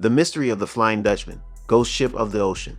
The mystery of the Flying Dutchman, ghost ship of the ocean.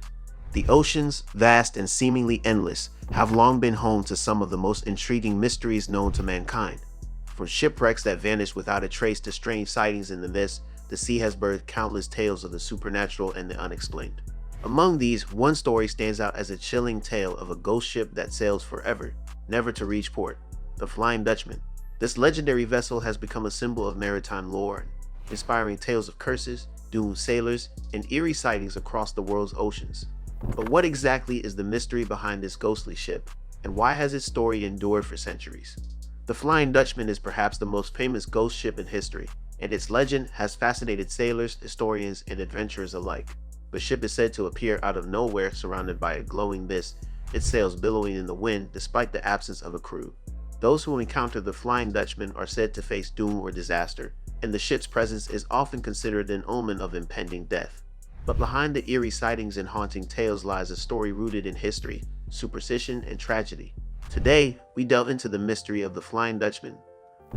The oceans, vast and seemingly endless, have long been home to some of the most intriguing mysteries known to mankind. From shipwrecks that vanished without a trace to strange sightings in the mist, the sea has birthed countless tales of the supernatural and the unexplained. Among these, one story stands out as a chilling tale of a ghost ship that sails forever, never to reach port, the Flying Dutchman. This legendary vessel has become a symbol of maritime lore, inspiring tales of curses, doomed sailors, and eerie sightings across the world's oceans. But what exactly is the mystery behind this ghostly ship, and why has its story endured for centuries? The Flying Dutchman is perhaps the most famous ghost ship in history, and its legend has fascinated sailors, historians, and adventurers alike. The ship is said to appear out of nowhere surrounded by a glowing mist, its sails billowing in the wind despite the absence of a crew. Those who encounter the Flying Dutchman are said to face doom or disaster, and the ship's presence is often considered an omen of impending death. But behind the eerie sightings and haunting tales lies a story rooted in history, superstition, and tragedy. Today, we delve into the mystery of the Flying Dutchman,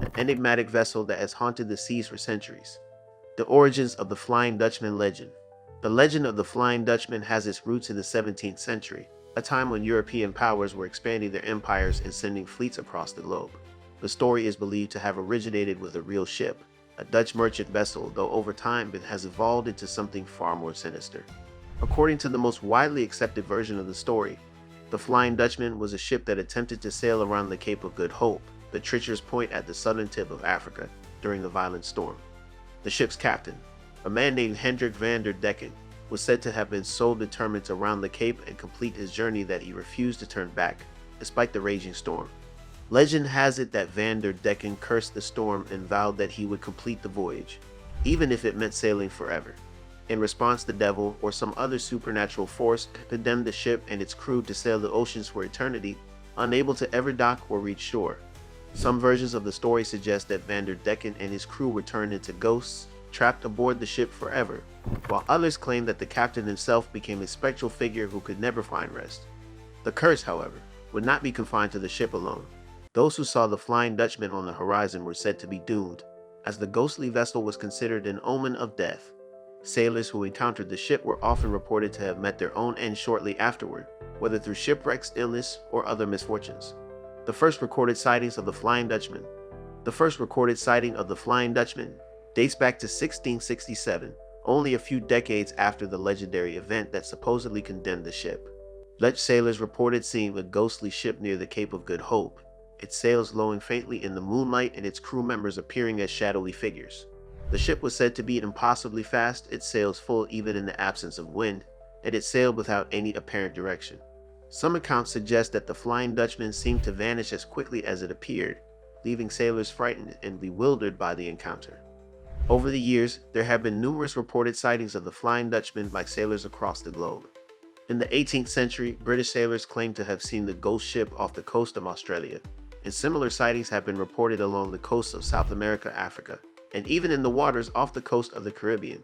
an enigmatic vessel that has haunted the seas for centuries. The origins of the Flying Dutchman legend. The legend of the Flying Dutchman has its roots in the 17th century, a time when European powers were expanding their empires and sending fleets across the globe. The story is believed to have originated with a real ship, a Dutch merchant vessel, though over time it has evolved into something far more sinister. According to the most widely accepted version of the story, the Flying Dutchman was a ship that attempted to sail around the Cape of Good Hope, the treacherous point at the southern tip of Africa, during a violent storm. The ship's captain, a man named Hendrik van der Decken, was said to have been so determined to round the Cape and complete his journey that he refused to turn back, despite the raging storm. Legend has it that Van der Decken cursed the storm and vowed that he would complete the voyage, even if it meant sailing forever. In response, the devil, or some other supernatural force, condemned the ship and its crew to sail the oceans for eternity, unable to ever dock or reach shore. Some versions of the story suggest that Van der Decken and his crew were turned into ghosts, trapped aboard the ship forever, while others claim that the captain himself became a spectral figure who could never find rest. The curse, however, would not be confined to the ship alone. Those who saw the Flying Dutchman on the horizon were said to be doomed, as the ghostly vessel was considered an omen of death. Sailors who encountered the ship were often reported to have met their own end shortly afterward, whether through shipwrecks, illness, or other misfortunes. The first recorded sightings of the Flying Dutchman. The first recorded sighting of the Flying Dutchman dates back to 1667, only a few decades after the legendary event that supposedly condemned the ship. Dutch sailors reported seeing a ghostly ship near the Cape of Good Hope, its sails glowing faintly in the moonlight and its crew members appearing as shadowy figures. The ship was said to be impossibly fast, its sails full even in the absence of wind, and it sailed without any apparent direction. Some accounts suggest that the Flying Dutchman seemed to vanish as quickly as it appeared, leaving sailors frightened and bewildered by the encounter. Over the years, there have been numerous reported sightings of the Flying Dutchman by sailors across the globe. In the 18th century, British sailors claimed to have seen the ghost ship off the coast of Australia, and similar sightings have been reported along the coasts of South America, Africa, and even in the waters off the coast of the Caribbean.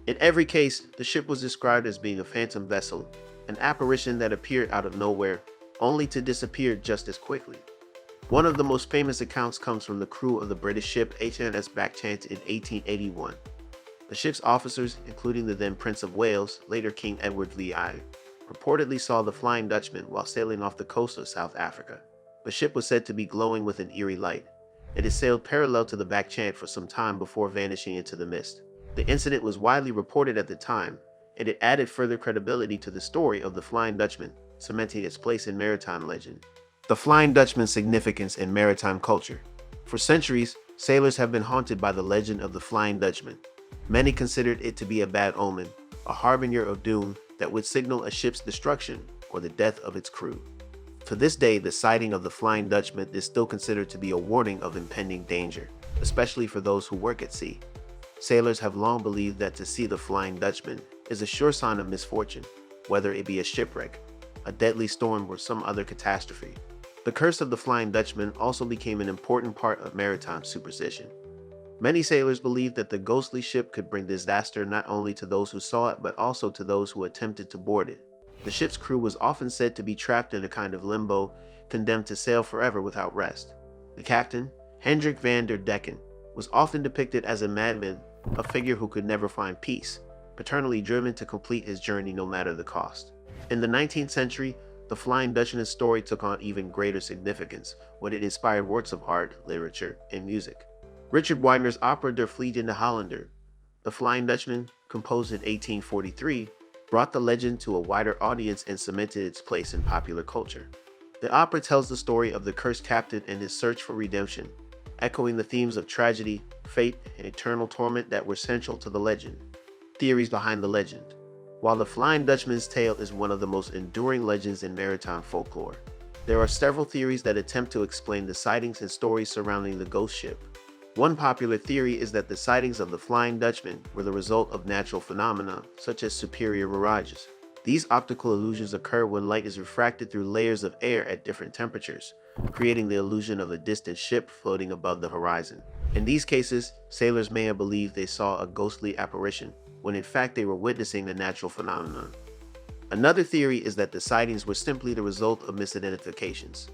In every case, the ship was described as being a phantom vessel, an apparition that appeared out of nowhere, only to disappear just as quickly. One of the most famous accounts comes from the crew of the British ship HMS 𝐬𝐻𝐵𝐻 in 1881. The ship's officers, including the then Prince of Wales, later King Edward VI, reportedly saw the Flying Dutchman while sailing off the coast of South Africa. The ship was said to be glowing with an eerie light. It had sailed parallel to the 𝐵𝐻𝐵𝐻 for some time before vanishing into the mist. The incident was widely reported at the time, and it added further credibility to the story of the Flying Dutchman, cementing its place in maritime legend. The Flying Dutchman's significance in maritime culture. For centuries, sailors have been haunted by the legend of the Flying Dutchman. Many considered it to be a bad omen, a harbinger of doom that would signal a ship's destruction or the death of its crew. To this day, the sighting of the Flying Dutchman is still considered to be a warning of impending danger, especially for those who work at sea. Sailors have long believed that to see the Flying Dutchman is a sure sign of misfortune, whether it be a shipwreck, a deadly storm, or some other catastrophe. The curse of the Flying Dutchman also became an important part of maritime superstition. Many sailors believed that the ghostly ship could bring disaster not only to those who saw it, but also to those who attempted to board it. The ship's crew was often said to be trapped in a kind of limbo, condemned to sail forever without rest. The captain, Hendrik van der Decken, was often depicted as a madman, a figure who could never find peace, paternally driven to complete his journey no matter the cost. In the 19th century, the Flying Dutchman's story took on even greater significance when it inspired works of art, literature, and music. Richard Wagner's opera Der Fliegende Holländer, The Flying Dutchman, composed in 1843, brought the legend to a wider audience and cemented its place in popular culture. The opera tells the story of the cursed captain and his search for redemption, echoing the themes of tragedy, fate, and eternal torment that were central to the legend. Theories behind the legend. While the Flying Dutchman's tale is one of the most enduring legends in maritime folklore, there are several theories that attempt to explain the sightings and stories surrounding the ghost ship. One popular theory is that the sightings of the Flying Dutchman were the result of natural phenomena, such as superior mirages. These optical illusions occur when light is refracted through layers of air at different temperatures, creating the illusion of a distant ship floating above the horizon. In these cases, sailors may have believed they saw a ghostly apparition, when in fact they were witnessing the natural phenomenon. Another theory is that the sightings were simply the result of misidentifications.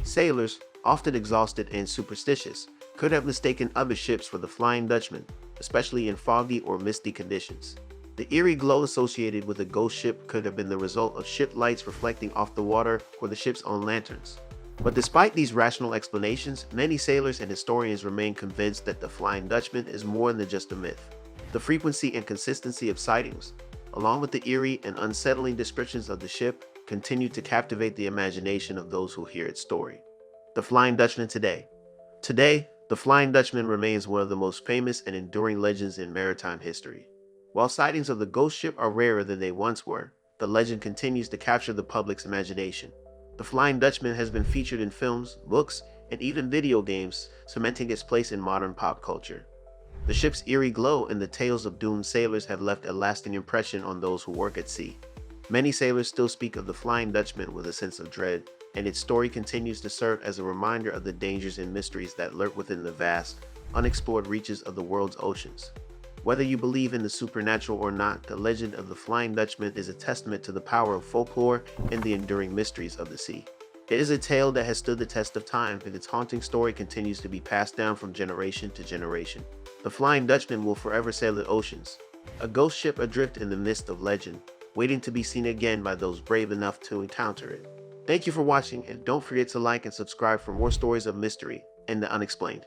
Sailors, often exhausted and superstitious, could have mistaken other ships for the Flying Dutchman, especially in foggy or misty conditions. The eerie glow associated with a ghost ship could have been the result of ship lights reflecting off the water or the ship's own lanterns. But despite these rational explanations, many sailors and historians remain convinced that the Flying Dutchman is more than just a myth. The frequency and consistency of sightings, along with the eerie and unsettling descriptions of the ship, continue to captivate the imagination of those who hear its story. The Flying Dutchman today. Today, the Flying Dutchman remains one of the most famous and enduring legends in maritime history. While sightings of the ghost ship are rarer than they once were, the legend continues to capture the public's imagination. The Flying Dutchman has been featured in films, books, and even video games, cementing its place in modern pop culture. The ship's eerie glow and the tales of doomed sailors have left a lasting impression on those who work at sea. Many sailors still speak of the Flying Dutchman with a sense of dread, and its story continues to serve as a reminder of the dangers and mysteries that lurk within the vast, unexplored reaches of the world's oceans. Whether you believe in the supernatural or not, the legend of the Flying Dutchman is a testament to the power of folklore and the enduring mysteries of the sea. It is a tale that has stood the test of time, and its haunting story continues to be passed down from generation to generation. The Flying Dutchman will forever sail the oceans, a ghost ship adrift in the mist of legend, waiting to be seen again by those brave enough to encounter it. Thank you for watching, and don't forget to like and subscribe for more stories of mystery and the unexplained.